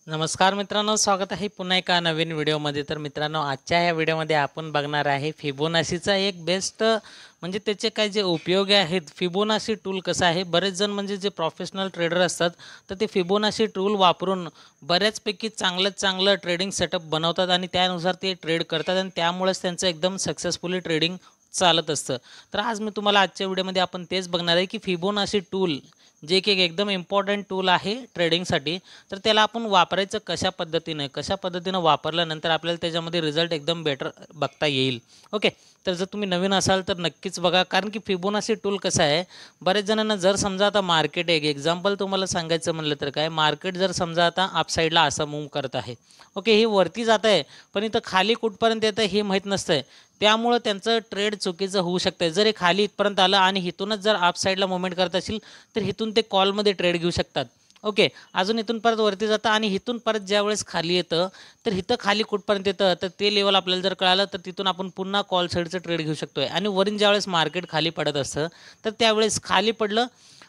नमस्कार मित्रांनो, स्वागत आहे पुन्हा एका नवीन व्हिडिओमध्ये. तर मित्रांनो, आजच्या ह्या व्हिडिओमध्ये आपण बघणार आहे फिबोनासीचा एक बेस्ट म्हणजे त्याचे काय जे उपयोग आहेत. फिबोनासी टूल कसं आहे, बरेच जण म्हणजे जे प्रोफेशनल ट्रेडर असतात तर ते फिबोनासी टूल वापरून बऱ्याचपैकी चांगलं ट्रेडिंग सेटअप बनवतात आणि त्यानुसार ते ट्रेड करतात आणि त्यामुळेच त्यांचं एकदम सक्सेसफुली ट्रेडिंग चालत असतं. तर आज मी तुम्हाला आजच्या व्हिडिओमध्ये आपण तेच बघणार आहे की फिबोनासी टूल जे की एक एकदम इम्पॉर्टंट टूल आहे ट्रेडिंगसाठी. तर त्याला आपण वापरायचं कशा पद्धतीनं वापरल्यानंतर आपल्याला त्याच्यामध्ये रिझल्ट एकदम बेटर बघता येईल. ओके, तर जर तुम्ही नवीन असाल तर नक्कीच बघा, कारण की फिबोनासी टूल कसं आहे, बरेच जणांना जर समजा आता मार्केट एक एक्झाम्पल तुम्हाला सांगायचं म्हणलं तर काय, मार्केट जर समजा आता अपसाईडला असं मूव्ह करत आहे. ओके, हे वरती जात आहे पण इथं खाली कुठपर्यंत येतं हे माहीत नसतंय. त्यामुळं त्यांचं ट्रेड चुकीचं होऊ शकतं. जर हे खाली इथपर्यंत आलं आणि इथूनच जर अप साईडला मुवमेंट करत असेल तर इथून ते कॉलमध्ये ट्रेड घेऊ शकतात. ओके, अजून इथून परत वरती जातं आणि इथून परत ज्यावेळेस खाली येतं तर इथं खाली कुठपर्यंत येतं तर ते लेवल आपल्याला जर कळालं तर तिथून आपण पुन्हा कॉल साईडचं ट्रेड घेऊ शकतो आहे. आणि वरून ज्यावेळेस मार्केट खाली पडत असतं तर त्यावेळेस खाली पडलं,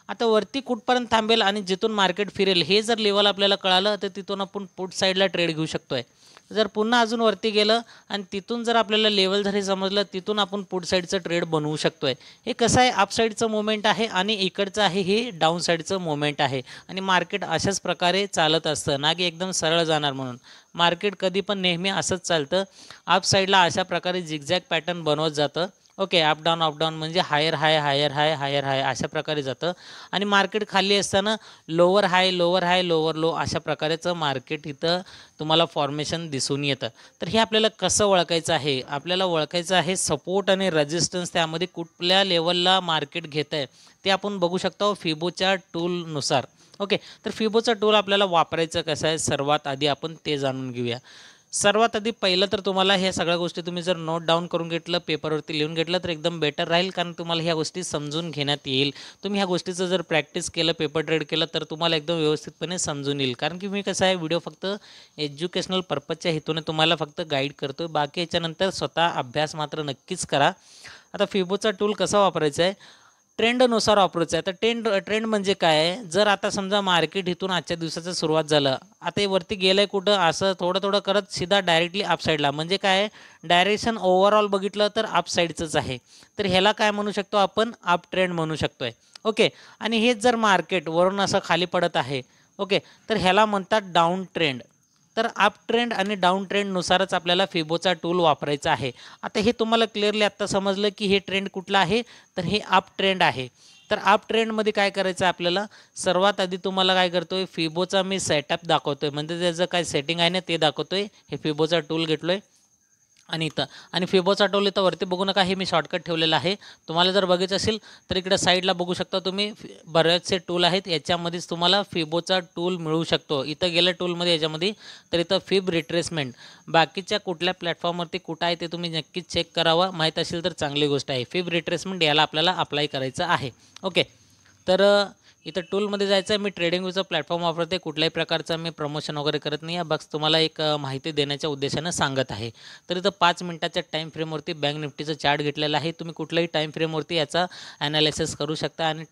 आता वरती कुठपर्यंत थांबेल आणि जिथून मार्केट फिरेल हे जर लेवल आपल्याला कळालं तर तिथून आपण पुट साईडला ट्रेड घेऊ शकतो आहे. जर पुन्हा अजून वरती गेलं आणि तिथून जर आपल्याला लेवल जर हे समजलं तिथून आपण पुट साईडचं ट्रेड बनवू शकतो आहे. हे कसं आहे, अप साईडचं मुवमेंट आहे आणि इकडचं आहे हे डाऊन साईडचं मुवमेंट आहे. आणि मार्केट अशाच प्रकारे चालत असतं ना, की एकदम सरळ जाणार म्हणून. मार्केट कधी पण नेहमी असंच चालतं, अप साईडला अशा प्रकारे झिगझॅग पॅटर्न बनवत जातं. ओके, अप डाऊन म्हणजे हायर हाय हायर हाय हायर हाय अशा प्रकारे जातं. आणि मार्केट खाली असताना लोअर हाय लोअर लो अशा प्रकारेचं मार्केट इथं तुम्हाला फॉर्मेशन दिसून येतं. तर हे आपल्याला कसं ओळखायचं आहे, आपल्याला ओळखायचं आहे सपोर्ट आणि रेजिस्टन्स त्यामध्ये कुठल्या लेवलला मार्केट घेत आहे ते आपण बघू शकतो फिबोच्या टूलनुसार. ओके, तर फिबोचा टूल आपल्याला वापरायचं कसं आहे, सर्वात आधी आपण ते जाणून घेऊया. सर्वात आधी पहिलं तर तुम्हाला ह्या सगळ्या गोष्टी तुम्ही जर नोट डाऊन करून घेतलं, पेपरवरती लिहून घेतलं तर एकदम बेटर राहील, कारण तुम्हाला ह्या गोष्टी समजून घेण्यात येईल. तुम्ही ह्या गोष्टीचं जर प्रॅक्टिस केलं, पेपर ट्रेड केलं तर तुम्हाला एकदम व्यवस्थितपणे समजून येईल. कारण की मी कसं आहे, व्हिडिओ फक्त एज्युकेशनल पर्पजच्या हेतूने तुम्हाला फक्त गाईड करतो. बाकी याच्यानंतर स्वतः अभ्यास मात्र नक्कीच करा. आता फिबोचा टूल कसा वापरायचा आहे, ट्रेंडनुसार वापरायचं आहे. तर ट्रेंड म्हणजे काय आहे, जर आता समजा मार्केट इथून आजच्या दिवसाचं सुरुवात झालं, आता हे वरती गेलं आहे कुठं असं थोडं करत सीधा डायरेक्टली अपसाईडला, म्हणजे काय आहे, डायरेक्शन ओव्हरऑल बघितलं तर अपसाईडचंच आहे. तर ह्याला काय म्हणू शकतो आपण, अप ट्रेंड म्हणू शकतो आहे. ओके, आणि हेच जर मार्केट वरून असं खाली पडत आहे, ओके, तर ह्याला म्हणतात डाऊन ट्रेंड. तर अप ट्रेंड आणि डाऊन ट्रेंडनुसारच आपल्याला फिबोचा टूल वापरायचा आहे. आता हे तुम्हाला क्लिअरली आत्ता समजलं की हे ट्रेंड कुठलं आहे, तर हे अप ट्रेंड आहे. तर अप ट्रेंडमध्ये काय करायचं आहे आपल्याला, सर्वात आधी तुम्हाला काय करतो आहे, फिबोचा मी सेटअप दाखवतो आहे, म्हणजे त्याचं काय सेटिंग आहे ना ते दाखवतो आहे. हे फिबोचा टूल घेतलो आहे आणि इथं, आणि फिबोचा टूल इथं वरती बघू नका, हे मी शॉर्टकट ठेवलेलं आहे. तुम्हाला जर बघायचं असेल तर इकडे साईडला बघू शकता तुम्ही, बरेचसे टूल आहेत, याच्यामध्येच तुम्हाला फिबोचा टूल मिळू शकतो. इथं गेलं टूलमध्ये याच्यामध्ये, तर इथं फिब रिट्रेसमेंट बाकीच्या कुठल्या प्लॅटफॉर्मवरती कुठं आहे ते तुम्ही नक्कीच चेक करावं. माहीत असेल तर चांगली गोष्ट आहे. फिब रिट्रेसमेंट याला आपल्याला अप्लाय करायचं आहे. ओके, तर इथं टूलमध्ये जायचं आहे. मी ट्रेडिंगचं प्लॅटफॉर्म वापरते, कुठल्याही प्रकारचं मी प्रमोशन वगैरे करत नाही आहे, बस तुम्हाला एक माहिती देण्याच्या उद्देशानं सांगत आहे. तर इथं 5 मिनिटाच्या टाईम फ्रेमवरती बँक निफ्टीचं चार्ट घेतलेला आहे. तुम्ही कुठल्याही टाईम फ्रेमवरती याचा ॲनालिसिस करू शकता आणि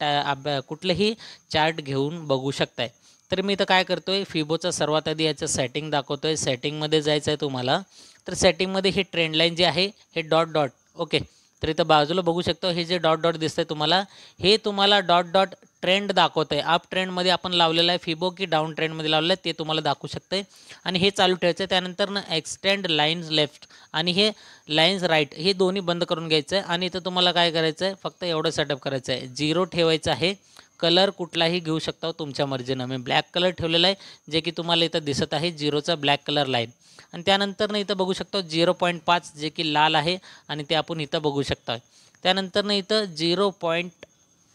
कुठलेही चार्ट घेऊन बघू शकताय. तर मी इथं काय करतो आहे, फिबोचा सर्वात आधी याचं सेटिंग दाखवतो आहे. सेटिंगमध्ये जायचं आहे तुम्हाला. तर सेटिंगमध्ये ही ट्रेंड लाईन जी आहे हे डॉट ओके, तर इथं बाजूला बघू शकतो, हे जे डॉट दिसतंय तुम्हाला, हे तुम्हाला डॉट ट्रेंड दाखवत आहे. अप ट्रेंडमध्ये आपण लावलेलं आहे फिबो की डाऊन ट्रेंडमध्ये लावलेलं आहे ते तुम्हाला दाखवू शकते. आणि हे चालू ठेवायचं आहे. त्यानंतर एक्सटेंड लाईन्स लेफ्ट आणि हे लाईन्स राईट हे दोन्ही बंद करून घ्यायचं आहे. आणि इथं तुम्हाला काय करायचं आहे, फक्त एवढं सेटअप करायचं आहे, 0 ठेवायचं आहे. कलर कुठलाही घेऊ शकता तुमच्या मर्जीनं. मी ब्लॅक कलर ठेवलेला आहे, जे की तुम्हाला इथं दिसत आहे, 0चा ब्लॅक कलर लाईन. आणि त्यानंतर इथं बघू शकतो 0.5 जे की लाल आहे आणि ते आपण इथं बघू शकता. त्यानंतर इथं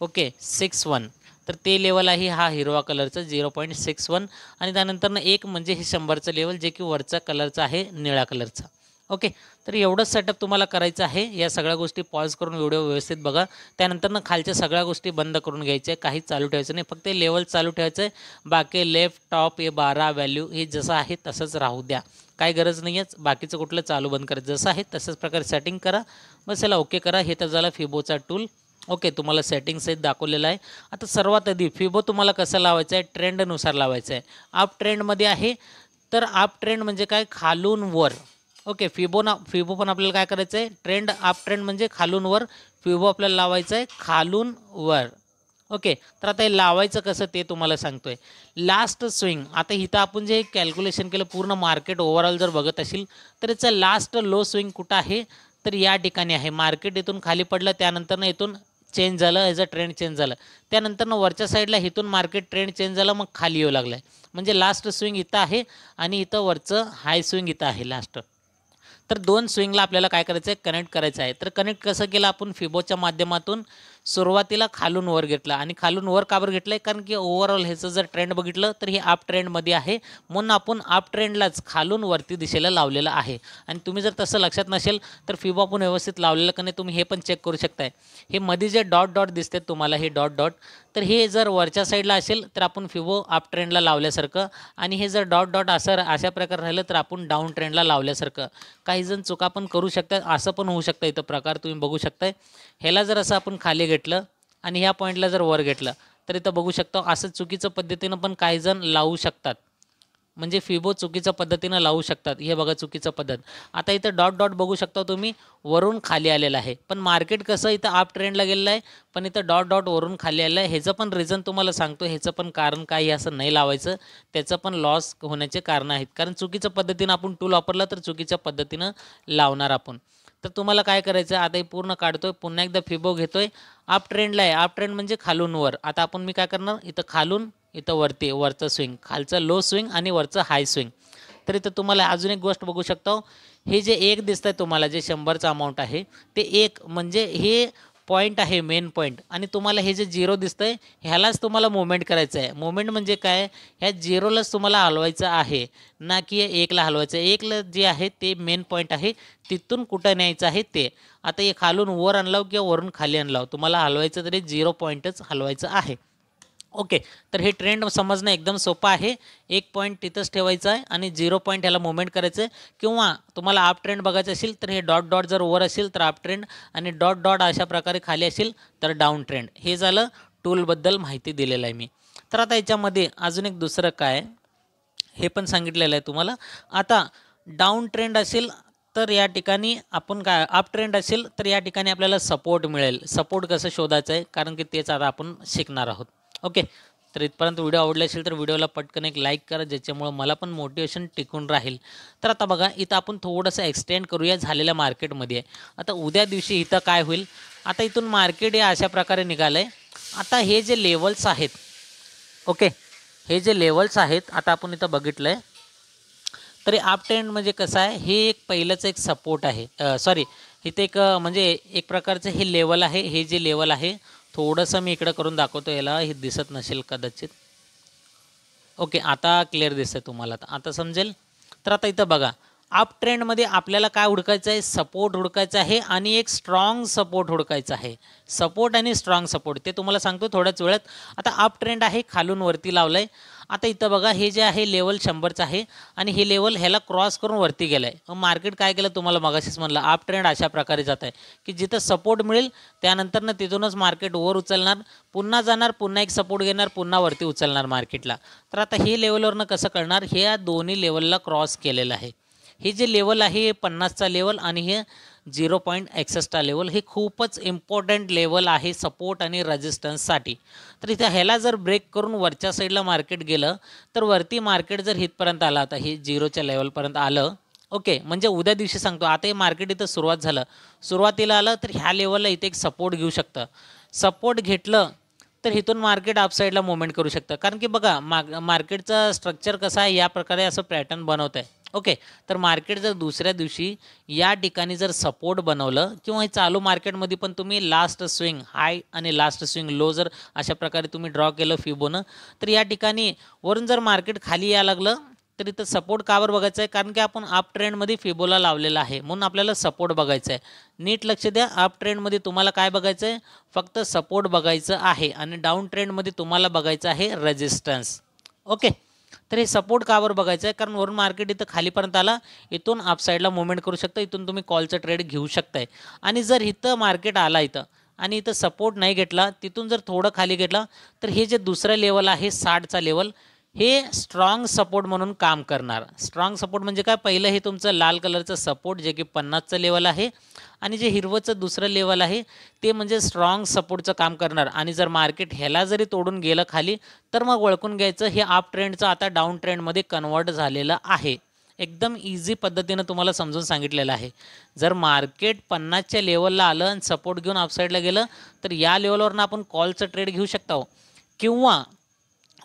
0.61 तर ते लेवल आहे, हा हिरवा कलरचं 0.61. आणि त्यानंतर एक म्हणजे हे 100चं लेवल, जे की वरचा कलरचं आहे, निळ्या कलरचा. ओके, तर एवढंच सेटअप तुम्हाला करायचं आहे. या सगळ्या गोष्टी पॉज करून व्हिडिओ व्यवस्थित बघा. त्यानंतर खालच्या सगळ्या गोष्टी बंद करून घ्यायच्या, काहीच चालू ठेवायचं नाही, फक्त लेवल चालू ठेवायचं आहे. बाकी लेफ्ट टॉप हे 12 व्हॅल्यू हे जसं आहे तसंच राहू द्या, काही गरज नाही आहे बाकीचं कुठलं चालू बंद करायचं. जसं आहे तसंच प्रकारे सेटिंग करा, बस याला ओके करा. हे तर झालं फिबोचा टूल. ओके, तुम्हाला सेटिंग सहित दाखवलेलं आहे. आता सर्वात आधी फिबो तुम्हाला कसं लावायचं आहे, ट्रेंडनुसार लावायचं आहे. अप ट्रेंडमध्ये आहे, तर अप ट्रेंड म्हणजे काय, खालून वर. ओके, फिबो पण आपल्याला काय करायचं आहे, ट्रेंड अप ट्रेंड म्हणजे खालून वर. फिबो आपल्याला लावायचं आहे खालून वर. ओके, तर आता हे लावायचं कसं ते तुम्हाला सांगतो आहे. लास्ट स्विंग, आता इथं आपण जे कॅल्क्युलेशन केलं पूर्ण मार्केट ओव्हरऑल जर बघत असेल तर याचं लास्ट लो स्विंग कुठं आहे, तर या ठिकाणी आहे. मार्केट इथून खाली पडलं, त्यानंतर इथून चेंज झालं, ह्याचं ट्रेंड चेंज झालं, त्यानंतर वरच्या साईडला इथून मार्केट ट्रेंड चेंज झालं, मग खाली येऊ लागलं आहे. म्हणजे लास्ट स्विंग इथं आहे आणि इथं वरचं हाय स्विंग इथं आहे लास्ट. तर दोन स्विंगला आपल्याला काय करायचं आहे, कनेक्ट करायचं आहे. तर कनेक्ट कसं केलं आपण, फिबोच्या माध्यमातून सुरुवातीला खालून वर घेतलं. आणि खालून वर का बरं घेतलं आहे, कारण की ओव्हरऑल ह्याचं जर ट्रेंड बघितलं तर हे अप ट्रेंडमध्ये आहे, म्हणून आपण अप ट्रेंडलाच खालून वरती दिशेला लावलेलं आहे. आणि तुम्ही जर तसं लक्षात नसेल तर फिबो आपण व्यवस्थित लावलेलं का नाही तुम्ही हे पण चेक करू शकताय. हे मध्ये जे डॉट डॉट दिसतात तुम्हाला, हे डॉट डॉट, तर हे जर वरच्या साईडला असेल तर आपण फिबो अप ट्रेंडला लावल्यासारखं, आणि हे जर डॉट डॉट अशा प्रकारे राहिलं तर आपण डाऊन ट्रेंडला लावल्यासारखं. काही जण चुका पण करू शकतात, असं पण होऊ शकतं. इथं प्रकार तुम्ही बघू शकताय. ह्याला जर असं आपण खाली घेतलं आणि ह्या पॉईंटला जर वर घेतलं तर इथं बघू शकतो असं चुकीचं पद्धतीनं पण काही जण लावू शकतात. म्हणजे फिबो चुकीच्या पद्धतीनं लावू शकतात. हे बघा चुकीचं पद्धत. आता इथं डॉट डॉट बघू शकता तुम्ही, वरून खाली आलेलं आहे. पण मार्केट कसं इथं अप ट्रेंडला गेलेलं आहे, पण इथं डॉट डॉट वरून खाली आलेलं आहे. ह्याचं पण रिझन तुम्हाला सांगतो, ह्याचं पण कारण काही असं नाही लावायचं, त्याचं पण लॉस होण्याचे कारण आहेत. कारण चुकीच्या पद्धतीनं आपण टूल वापरला तर चुकीच्या पद्धतीनं लावणार आपण. तर तुम्हाला काय करायचं, आता हे पूर्ण काढतोय, पुन्हा एकदा फिबो घेतोय, अप ट्रेंडला आहे. अप ट्रेंड म्हणजे खालून वर. आता आपण मी काय करणार, इथं खालून, इथं वरती, वरचं स्विंग, खालचं लो स्विंग आणि वरचं हाय स्विंग. तर इथं तुम्हाला अजून एक गोष्ट बघू शकता, हे जे एक दिसतंय तुम्हाला, जे 100चं अमाऊंट आहे ते एक, म्हणजे हे पॉईंट आहे, मेन पॉईंट. आणि तुम्हाला हे जे 0 दिसतंय ह्यालाच तुम्हाला मुवमेंट करायचं आहे. मुवमेंट म्हणजे काय, ह्या 0लाच तुम्हाला हलवायचं आहे, ना की 1ला हलवायचं आहे. 1ला जे आहे ते मेन पॉईंट आहे, तिथून कुठं न्यायचं आहे ते. आता हे खालून वर आणलाव किंवा वरून खाली आणलाव, तुम्हाला हलवायचं तरी 0 पॉईंटच हलवायचं आहे. ओके, तर हे ट्रेंड समजणं एकदम सोपं आहे. एक पॉईंट तिथंच ठेवायचा आहे आणि 0 पॉईंट ह्याला मुवमेंट करायचं आहे. किंवा तुम्हाला अप ट्रेंड बघायचं असेल तर हे डॉट डॉट जर वर असेल तर अप ट्रेंड, आणि डॉट डॉट अशा प्रकारे खाली असेल तर डाऊन ट्रेंड. हे झालं टूलबद्दल माहिती दिलेलं आहे मी. तर आता याच्यामध्ये अजून एक दुसरं काय हे पण सांगितलेलं आहे तुम्हाला. आता डाऊन ट्रेंड असेल तर या ठिकाणी आपण काय, अप ट्रेंड असेल तर या ठिकाणी आपल्याला सपोर्ट मिळेल. सपोर्ट कसं शोधायचं आहे, कारण की तेच आता आपण शिकणार आहोत. ओके, तर इथपर्यंत व्हिडिओ आवडला असेल तर व्हिडिओला पटकन एक लाईक करा, ज्याच्यामुळं मला पण मोटिवेशन टिकून राहील. तर आता बघा, इथं आपण थोडंसं एक्सटेंड करूया झालेल्या मार्केटमध्ये. आता उद्या दिवशी इथं काय होईल, आता इथून मार्केट हे अशा प्रकारे निघालं आहे. आता हे जे लेवल्स आहेत, ओके, हे जे लेवल्स आहेत आता आपण इथं बघितलं आहे, तर अप ट्रेंड म्हणजे कसं आहे, हे एक पहिलंच एक सपोर्ट आहे. सॉरी, इथे एक म्हणजे एक प्रकारचं हे लेवल आहे. हे जे लेवल आहे थोडंसं मी इकडं करून दाखवतो, याला हे दिसत नसेल कदाचित. ओके, आता क्लिअर दिसतं तुम्हाला, आता समजेल. तर आता इथं बघा, अप ट्रेंडमध्ये आपल्याला काय हुडकायचं आहे, सपोर्ट हुडकायचा आहे आणि एक स्ट्रॉंग सपोर्ट हुडकायचा आहे. सपोर्ट आणि स्ट्रॉंग सपोर्ट ते तुम्हाला सांगतो थोड्याच वेळात. आता अप ट्रेंड आहे, खालून वरती लावलं आहे. आता इथं बघा, हे जे आहे लेवल 100चं आहे आणि हे लेवल ह्याला क्रॉस करून वरती गेलं आहे. मग मार्केट काय केलं तुम्हाला मगाशीच म्हणलं, अप ट्रेंड अशा प्रकारे जात आहे की जिथं सपोर्ट मिळेल त्यानंतर तिथूनच मार्केट वर उचलणार, पुन्हा जाणार, पुन्हा एक सपोर्ट घेणार, पुन्हा वरती उचलणार मार्केटला. तर आता हे लेवलवरनं कसं कळणार, हे या दोन्ही लेवलला क्रॉस केलेलं आहे. हे जे लेवल आहे 50चा लेवल आणि हे 0.61 लेवल, हे खूपच इम्पॉर्टंट लेवल आहे सपोर्ट आणि रेजिस्टन्ससाठी. तर इथे ह्याला जर ब्रेक करून वरच्या साईडला मार्केट गेलं तर वरती मार्केट जर इथपर्यंत आलं, आता हे 0च्या लेवलपर्यंत आलं, ओके, म्हणजे उद्या दिवशी सांगतो, आता हे मार्केट इथं सुरुवात झालं, सुरुवातीला आलं तर ह्या लेवलला इथे एक सपोर्ट घेऊ शकतं. सपोर्ट घेतलं तर इथून मार्केट अपसाईडला मुवमेंट करू शकतं. कारण की बघा, मार्केटचं स्ट्रक्चर कसं आहे, या प्रकारे असं पॅटर्न बनवत आहे. ओके, तर मार्केट जर दुसऱ्या दिवशी या ठिकाणी जर सपोर्ट बनवलं, किंवा हे चालू मार्केटमध्ये पण तुम्ही लास्ट स्विंग हाय आणि लास्ट स्विंग लो जर अशा प्रकारे तुम्ही ड्रॉ केलं फिबोनं, तर या ठिकाणी वरून जर मार्केट खाली यायला लागलं तर इथं सपोर्ट कावर बघायचं आहे, कारण की आपण अप ट्रेंडमध्ये फिबोला लावलेला आहे, म्हणून आपल्याला सपोर्ट बघायचं आहे. नीट लक्ष द्या, अप ट्रेंडमध्ये तुम्हाला काय बघायचं आहे, फक्त सपोर्ट बघायचं आहे, आणि डाऊन ट्रेंडमध्ये तुम्हाला बघायचं आहे रेजिस्टन्स. ओके, तर हे सपोर्ट कावर बघायचं आहे, कारण वरून मार्केट इथं खालीपर्यंत आला, इथून अपसाईडला मुवमेंट करू शकतं, इथून तुम्ही कॉलचं ट्रेड घेऊ शकताय. आणि जर इथं मार्केट आला इथं आणि इथं सपोर्ट नाही घेतला, तिथून जर थोडं खाली घेतला तर हे जे दुसरं लेवल आहे 60चा लेवल, हे स्ट्रॉंग सपोर्ट म्हणून काम करणार. स्ट्रॉंग सपोर्ट म्हणजे काय, पहिलं हे तुमचं लाल कलरचं सपोर्ट जे की 50चं लेवल आहे आणि जे हिरवंचं दुसरं लेवल आहे ते म्हणजे स्ट्रॉंग सपोर्टचं काम करणार. आणि जर मार्केट ह्याला जरी तोडून गेलं खाली तर मग ओळखून घ्यायचं हे अप ट्रेंडचं आता डाऊन ट्रेंडमध्ये कन्वर्ट झालेलं आहे. एकदम इझी पद्धतीनं तुम्हाला समजून सांगितलेलं आहे. जर मार्केट 50च्या लेवलला आलं आणि सपोर्ट घेऊन अपसाईडला गेलं तर या लेवलवरनं आपण कॉलचं ट्रेड घेऊ शकतो, किंवा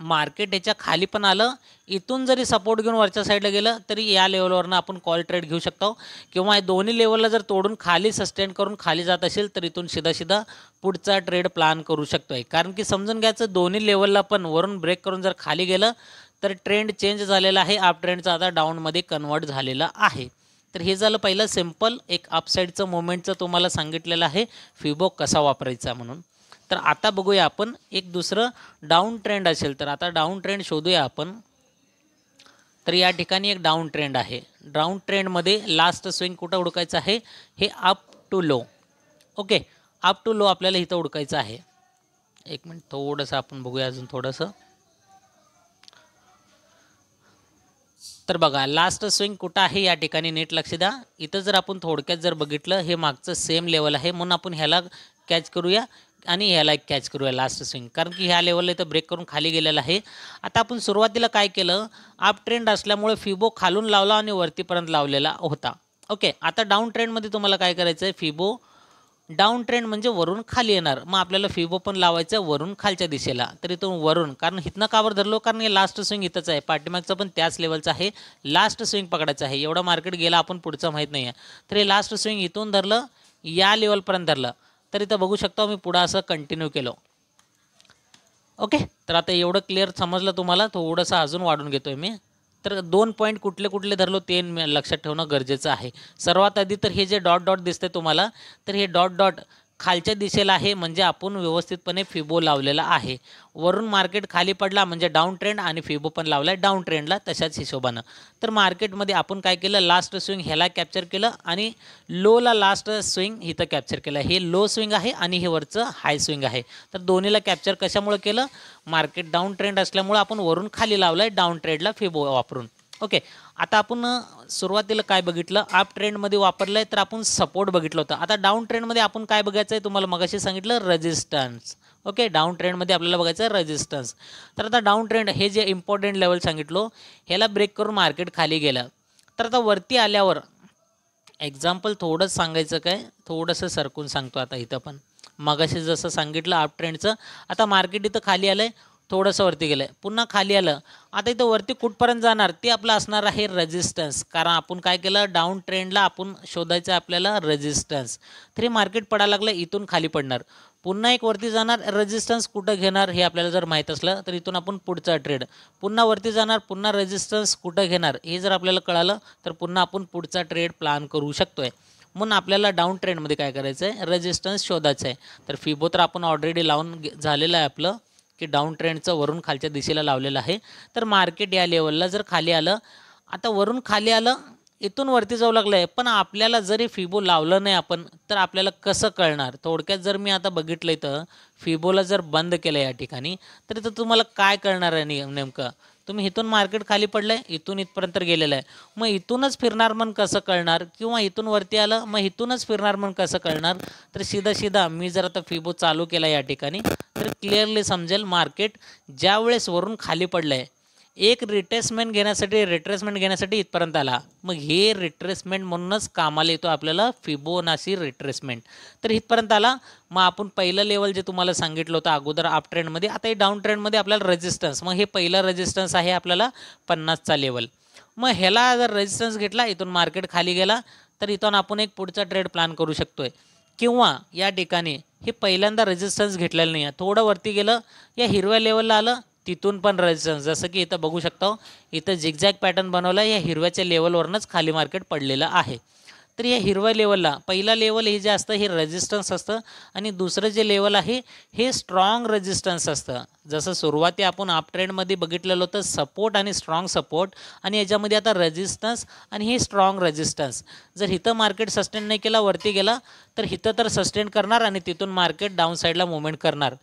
मार्केट याच्या खाली पण आलं, इथून जरी सपोर्ट घेऊन वरच्या साईडला गेलं तरी या लेवलवरनं आपण कॉल ट्रेड घेऊ शकतो, किंवा या दोन्ही लेवलला जर तोडून खाली सस्टेन करून खाली जात असेल तर इथून सीधा पुढचा ट्रेड प्लॅन करू शकतो आहे. कारण की समजून घ्यायचं दोन्ही लेवलला पण वरून ब्रेक करून जर खाली गेलं तर ट्रेंड चेंज झालेला आहे, अप ट्रेंडचा आता डाऊनमध्ये कन्वर्ट झालेला आहे. तर हे झालं पहिलं सिम्पल एक अपसाईडचं मोमेंटचं तुम्हाला सांगितलेलं आहे फिबो कसा वापरायचा म्हणून. तर आता बघूया आपण एक दुसरं डाऊन ट्रेंड असेल तर आता डाऊन ट्रेंड शोधूया आपण. तर या ठिकाणी एक डाऊन ट्रेंड आहे. डाऊन ट्रेंडमध्ये लास्ट स्विंग कुठं हुडकायचं आहे, हे up to low. Okay, up to low आपल्याला इथं हुडकायचं आहे. एक मिनिट थोडंसं आपण बघूया अजून थोडंसं. तर बघा लास्ट स्विंग कुठं आहे या ठिकाणी नीट लक्ष द्या. इथं जर आपण थोडक्यात जर बघितलं हे मागचं सेम लेवल आहे, म्हणून आपण ह्याला कॅच करूया आणि ह्याला एक कॅच करूया लास्ट स्विंग, कारण की ह्या लेवलला इथं ब्रेक करून खाली गेलेला आहे. आता आपण सुरुवातीला काय केलं, अप ट्रेंड असल्यामुळे फिबो खालून लावला आणि वरतीपर्यंत लावलेला होता. ओके, आता डाऊन ट्रेंडमध्ये तुम्हाला काय करायचं आहे, फिबो डाऊन ट्रेंड म्हणजे वरून खाली येणार, मग आपल्याला फिबो पण लावायचं वरून खालच्या दिशेला. तर इथून वरून, कारण इथनं कावर धरलो, कारण हे लास्ट स्विंग इथंच आहे, पाठीमागचं पण त्याच लेवलचं आहे, लास्ट स्विंग पकडायचं आहे. एवढा मार्केट गेला आपण पुढचं माहीत नाही आहे, तर हे लास्ट स्विंग इथून धरलं या लेवलपर्यंत धरलं, तर इथं बघू शकता मी पुढं असं कंटिन्यू केलं. ओके, तर आता एवढं क्लिअर समजलं तुम्हाला, थोडंसं अजून वाढून घेतोय मी. तर 2 पॉईंट कुठले कुठले धरलो ते लक्षात ठेवणं गरजेचं आहे. सर्वात आधी तर हे जे डॉट डॉट दिसते तुम्हाला, तर हे डॉट डॉट खालच्या दिशेला आहे, म्हणजे आपण व्यवस्थितपणे फिबो लावलेला आहे. वरून मार्केट खाली पडला म्हणजे डाऊन ट्रेंड आणि फिबो पण लावला आहे डाऊन ट्रेंडला तशाच हिशोबानं. तर मार्केटमध्ये आपण काय केलं, लास्ट स्विंग ह्याला कॅप्चर केलं आणि लोला लास्ट स्विंग इथं कॅप्चर केलं. हे लो स्विंग आहे आणि हे वरचं हाय स्विंग आहे. तर दोन्हीला कॅप्चर कशामुळे केलं, मार्केट डाऊन ट्रेंड असल्यामुळे आपण वरून खाली लावलं आहे डाऊन ट्रेंडला फिबो वापरून. ओके, आता आपण सुरुवातीला काय बघितलं, अप ट्रेंडमध्ये वापरलं आहे तर आपण सपोर्ट बघितलं होतं. आता डाऊन ट्रेंडमध्ये आपण काय बघायचं आहे, तुम्हाला मगाशी सांगितलं रेजिस्टन्स. ओके, डाऊन ट्रेंडमध्ये आपल्याला बघायचं आहे रेजिस्टन्स. तर आता डाऊन ट्रेंड हे जे इम्पॉर्टंट लेवल सांगितलो ह्याला ब्रेक करून मार्केट खाली गेलं. तर आता वरती आल्यावर एक्झाम्पल थोडंच सांगायचं काय, थोडंसं सरकून सांगतो. आता इथं पण मगाशी जसं सांगितलं अप ट्रेंडचं, आता मार्केट इथं खाली आलं आहे, थोडंसं वरती गेलं आहे, पुन्हा खाली आलं. आता इथं वरती कुठपर्यंत जाणार ते आपलं असणार आहे रेजिस्टन्स, कारण आपण काय केलं, डाऊन ट्रेंडला आपण शोधायचं आपल्याला रेजिस्टन्स. तर हे मार्केट पडायला लागलं, इथून खाली पडणार, पुन्हा एक वरती जाणार, रेजिस्टन्स कुठं घेणार हे आपल्याला जर माहीत असलं तर इथून आपण पुढचा ट्रेड, पुन्हा वरती जाणार, पुन्हा रेजिस्टन्स कुठं घेणार हे जर आपल्याला कळालं तर पुन्हा आपण पुढचा ट्रेड प्लॅन करू शकतो आहे. म्हणून आपल्याला डाऊन ट्रेंडमध्ये काय करायचं आहे, रेजिस्टन्स शोधायचं आहे. तर फिबो तर आपण ऑलरेडी लावून झालेलं आहे आपलं, की डाऊन ट्रेंडचं वरून खालच्या दिशेला लावलेलं आहे. तर मार्केट या लेवलला जर खाली आलं, आता वरून खाली आलं, इथून वरती जाऊ लागलं आहे, पण आपल्याला जरी फिबो लावलं नाही आपण तर आपल्याला कसं कळणार. थोडक्यात जर मी आता बघितलं इथं फिबोला जर बंद केलं या ठिकाणी, तर इथं तुम्हाला काय कळणार आहे नेमकं, तुम्ही इथून मार्केट खाली पडलं आहे, इथून इथपर्यंत गेलेलं आहे, मग इथूनच फिरणार मन कसं कळणार, किंवा इथून वरती आलं मग इथूनच फिरणार मन कसं कळणार. तर सीधा मी जर आता फिबो चालू केला या ठिकाणी तर क्लिअरली समजेल, मार्केट ज्या वेळेस वरून खाली पडलं आहे, एक रिट्रेसमेंट घेण्यासाठी इथपर्यंत आला, मग हे रिट्रेसमेंट म्हणूनच कामाला येतो आपल्याला फिबोनाची रिट्रेसमेंट. तर इथपर्यंत आला, मग आपण पहिलं लेवल जे तुम्हाला सांगितलं होतं अगोदर अप ट्रेंडमध्ये, आता हे डाऊन ट्रेंडमध्ये आपल्याला रेजिस्टन्स, मग हे पहिलं रेजिस्टन्स आहे आपल्याला 50चा लेवल. मग ह्याला जर रेजिस्टन्स घेतला, इथून मार्केट खाली गेला, तर इथून आपण एक पुढचा ट्रेड प्लॅन करू शकतो आहे. किंवा या ठिकाणी हे पहिल्यांदा रेजिस्टन्स घेतलेलं नाही आहे, थोडं वरती गेलं, या हिरव्या लेवलला आलं, तिथून पण रेजिस्टन्स, जसं की इथं बघू शकता, इथं झिगझॅग पॅटर्न बनवला, या हिरव्याच्या लेवलवरनंच खाली मार्केट पडलेलं आहे. तर या हिरव्या लेवलला पहिला लेवल हे जे असतं हे रेजिस्टन्स असतं आणि दुसरं जे लेवल आहे हे स्ट्रॉंग रेजिस्टन्स असतं. जसं सुरुवाती आपण अप ट्रेंडमध्ये बघितलेलं होतं सपोर्ट आणि स्ट्रॉंग सपोर्ट, आणि याच्यामध्ये आता रेजिस्टन्स आणि हे स्ट्रॉंग रेजिस्टन्स. जर इथं मार्केट सस्टेन नाही केला, वरती गेला, तर इथं तर सस्टेन करणार आणि तिथून मार्केट डाऊन साईडला मुवमेंट करणार.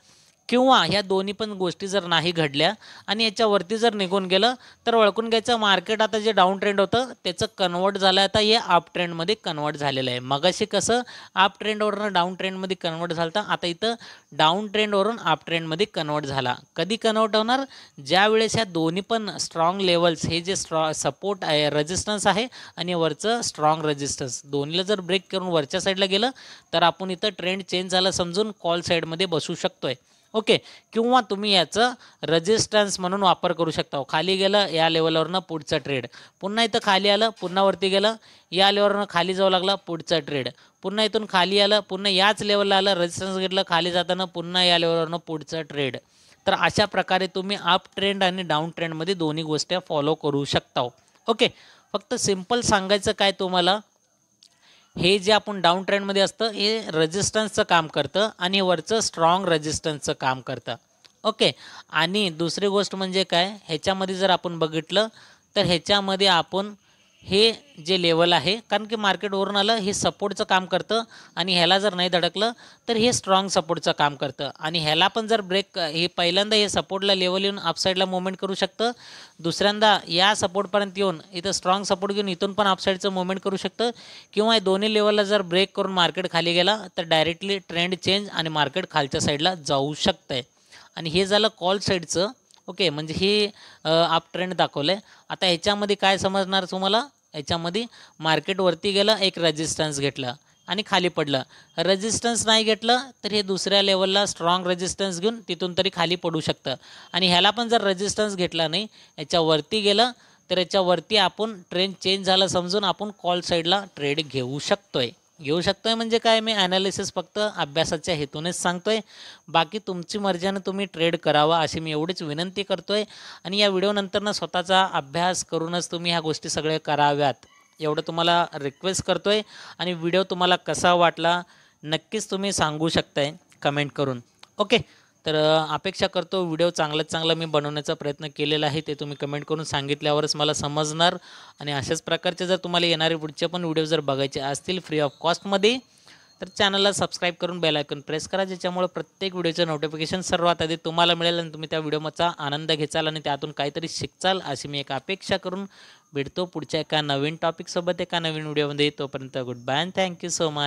किंवा ह्या दोन्ही पण गोष्टी जर नाही घडल्या आणि याच्यावरती जर निघून गेलं, तर ओळखून घ्यायचं मार्केट आता जे डाऊन ट्रेंड होतं त्याचं कन्वर्ट झालं, आता हे अप ट्रेंडमध्ये कन्वर्ट झालेलं आहे. मगाशी कसं अप ट्रेंडवरून डाऊन ट्रेंडमध्ये कन्वर्ट झालं, आता इथं डाऊन ट्रेंडवरून अप ट्रेंडमध्ये कन्वर्ट झाला. कधी कन्वर्ट होणार? ज्या वेळेस ह्या दोन्ही पण स्ट्रॉंग लेवल्स, हे जे सपोर्ट आहे, रेजिस्टन्स आहे आणि वरचं स्ट्रॉंग रेजिस्टन्स, दोन्हीला जर ब्रेक करून वरच्या साईडला गेलं, तर आपण इथं ट्रेंड चेंज झाला समजून कॉल साईडमध्ये बसू शकतोय. ओके. किंवा तुम्ही याचं रेजिस्टन्स म्हणून वापर करू शकता. खाली गेलं या लेवलवरनं पुढचं ट्रेड, पुन्हा इथं खाली आलं, पुन्हा वरती गेलं, या लेवलवरनं खाली जाऊ लागला पुढचं ट्रेड, पुन्हा इथून खाली आलं, पुन्हा याच लेवलला आलं, रेजिस्टन्स घेतलं, खाली जाताना पुन्हा या लेवलवरनं पुढचं ट्रेड. तर अशा प्रकारे तुम्ही अप ट्रेंड आणि डाऊन ट्रेंडमध्ये दोन्ही गोष्टी फॉलो करू शकता. ओके. फक्त सिम्पल सांगायचं काय तुम्हाला, हे जे आपण डाऊन ट्रेंडमध्ये असतं हे रेजिस्टन्सचं काम करतं आणि वरचं स्ट्रॉंग रेजिस्टन्सचं काम करतं. ओके. आणि दुसरी गोष्ट म्हणजे काय, ह्याच्यामध्ये जर आपण बघितलं तर ह्याच्यामध्ये आपण हे जे लेवल आहे, कारण की मार्केटवरून आलं हे सपोर्टचं काम करतं आणि ह्याला जर नाही धडकलं तर हे स्ट्रॉंग सपोर्टचं काम करतं, आणि ह्याला पण जर ब्रेक, हे पहिल्यांदा हे सपोर्टला लेवल येऊन अपसाईडला मुवमेंट करू शकतं, दुसऱ्यांदा या सपोर्टपर्यंत येऊन इथं स्ट्रॉंग सपोर्ट घेऊन इथून पण अपसाईडचं मुवमेंट करू शकतं, किंवा हे दोन्ही लेवलला जर ब्रेक करून मार्केट खाली गेला तर डायरेक्टली ट्रेंड चेंज आणि मार्केट खालच्या साईडला जाऊ शकतं. आणि हे झालं कॉल साईडचं. ओके. म्हणजे हे अप ट्रेंड दाखवलं आहे. आता ह्याच्यामध्ये काय समजणार तुम्हाला, ह्याच्यामध्ये मार्केट वरती गेलं, एक रेजिस्टन्स घेतलं आणि खाली पडलं, रेजिस्टन्स नाही घेतलं तर हे दुसऱ्या लेवलला स्ट्रॉंग रेजिस्टन्स घेऊन तिथून तरी खाली पडू शकतं. आणि ह्याला पण जर रेजिस्टन्स घेतला नाही, याच्यावरती गेलं, तर याच्यावरती आपण ट्रेंड चेंज झालं समजून आपण कॉल साईडला ट्रेड घेऊ शकतोय. म्हणजे काय, मी ॲनालिसिस फक्त अभ्यासाच्या हेतूनेच सांगतोय. बाकी तुमची मर्जीने तुम्ही ट्रेड करावा अशी मी एवढीच विनंती करतोय. आणि या व्हिडिओनंतरनं स्वतःचा अभ्यास करूनच तुम्ही ह्या गोष्टी सगळ्या कराव्यात एवढं तुम्हाला रिक्वेस्ट करतोय. आणि व्हिडिओ तुम्हाला कसा वाटला नक्कीच तुम्ही सांगू शकताय कमेंट करून. ओके. तर अपेक्षा करतो व्हिडिओ चांगल्यात चांगला मी बनवण्याचा प्रयत्न केलेला आहे, ते तुम्ही कमेंट करून सांगितल्यावरच मला समजणार. आणि अशाच प्रकारचे जर तुम्हाला येणारे पुढचे पण व्हिडिओ जर बघायचे असतील फ्री ऑफ कॉस्टमध्ये, तर चॅनलला सबस्क्राईब करून बेल आयकॉन प्रेस करा, ज्याच्यामुळे प्रत्येक व्हिडिओचं नोटिफिकेशन सर्वात आधी तुम्हाला मिळेल आणि तुम्ही त्या व्हिडिओचा आनंद घेचाल आणि त्यातून काहीतरी शिकचाल अशी मी एक अपेक्षा करून भेटतो पुढच्या एका नवीन टॉपिकसोबत एका नवीन व्हिडिओमध्ये. तोपर्यंत good bye and thank you so much.